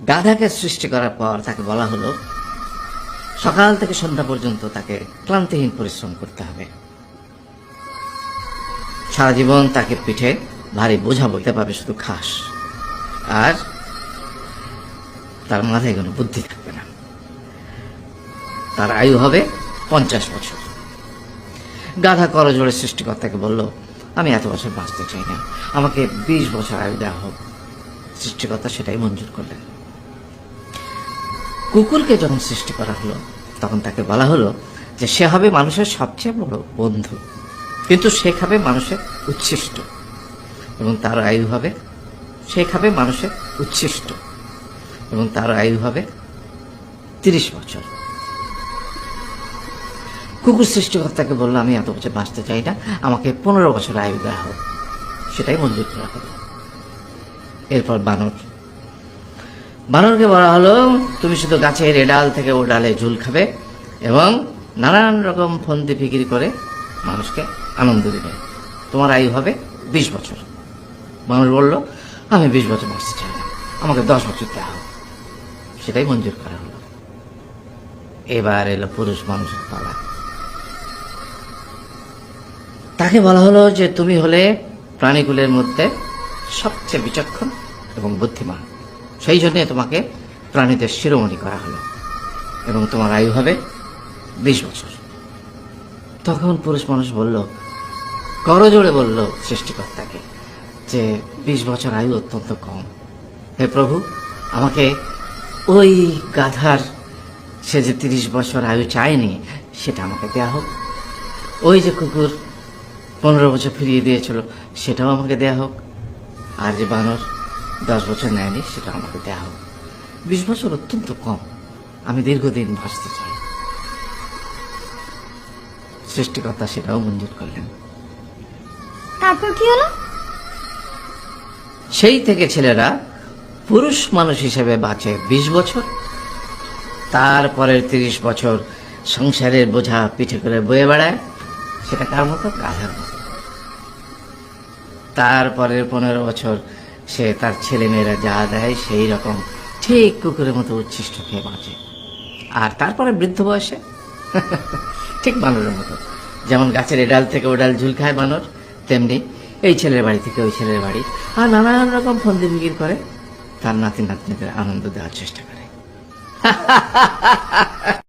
গাধাকে সৃষ্টি করার পর তাকে বলা হলো সকাল থেকে সন্ধ্যা পর্যন্ত তাকে ক্লান্তিহীন পরিশ্রম করতে হবে। সারা জীবন তাকে পিঠে ভারী বোঝা বইতে পাবে শুধু ঘাস, আর তার মাথায় কোনো বুদ্ধি থাকবে না। তার আয়ু হবে 50 বছর। গাধা করজোড়ে সৃষ্টিকর্তাকে বলল, আমি এত বছর বাঁচতে চাই না, আমাকে 20 বছর আয়ু দেওয়া হোক। সৃষ্টিকর্তা সেটাই মঞ্জুর করলেন। কুকুরকে যখন সৃষ্টি করা হলো তখন তাকে বলা হলো যে সে হবে মানুষের সবচেয়ে বড় বন্ধু, কিন্তু সে খাবে মানুষের উচ্ছিষ্ট, এবং তার আয়ু হবে মানুষের উচ্ছিষ্ট, এবং তার আয়ু হবে 30 বছর। কুকুর সৃষ্টিকর্তাকে বলল, আমি এত বছর বাঁচতে চাই না, আমাকে 15 বছর আয়ু দেওয়া হোক। সেটাই মঞ্জুর করা হলো। এরপর বানরকে বলা হলো, তুমি শুধু গাছের এ ডাল থেকে ও ডালে ঝুল খাবে এবং নানান রকম ফন্দি ফিকির করে মানুষকে আনন্দ দিবে, তোমার আয়ু হবে 20 বছর। মানুষ বলল, আমি 20 বছর বাঁচতে চাই না, আমাকে 10 বছর দেওয়া হোক। সেটাই মঞ্জুর করা হলো। এবার এলো পুরুষ মানুষের পালা। তাকে বলা হলো যে তুমি হলে প্রাণীকুলের মধ্যে সবচেয়ে বিচক্ষণ এবং বুদ্ধিমান, সেই জন্য তোমাকে প্রাণীদের শিরোমণি করা হলো, এবং তোমার আয়ু হবে 20 বছর। তখন পুরুষ মানুষ বলল, করজোড়ে বলল সৃষ্টিকর্তাকে যে 20 বছর আয়ু অত্যন্ত কম, হে প্রভু, আমাকে ওই গাধার সে যে 30 বছর আয়ু চায়নি সেটা আমাকে দেয়া হোক, ওই যে কুকুর 15 বছর ফিরিয়ে দিয়েছিল সেটাও আমাকে দেয়া হোক, আর যে বানর 10 বছর নেয়নি সেটাও আমাকে দেয়া হোক। 20 বছর অত্যন্ত কম, আমি দীর্ঘদিন বাঁচতে চাই। সৃষ্টিকর্তা সেটাও মঞ্জুর করলেন। তারপর কি হলো? সেই থেকে ছেলেরা পুরুষ মানুষ হিসেবে বাঁচে 20 বছর, তারপরের 30 বছর সংসারের বোঝা পিঠে করে বয়ে বেড়ায়, সেটা কার মতো? গাধার মতো। তারপরের 15 বছর সে তার ছেলে মেয়েরা যা দেয় সেই রকম ঠিক কুকুরের মতো উচ্ছিষ্ট খেয়ে বাঁচে। আর তারপরে বৃদ্ধ বয়সে ঠিক বানরের মতো, যেমন গাছের এ ডাল থেকে ও ডাল ঝুল খায় বানর, তেমনি এই ছেলের বাড়ি থেকে ওই ছেলের বাড়ি, আর নানান রকম ফন্দি ফিকির করে তার নাতি নাতনিদের আনন্দ দেওয়ার চেষ্টা করে।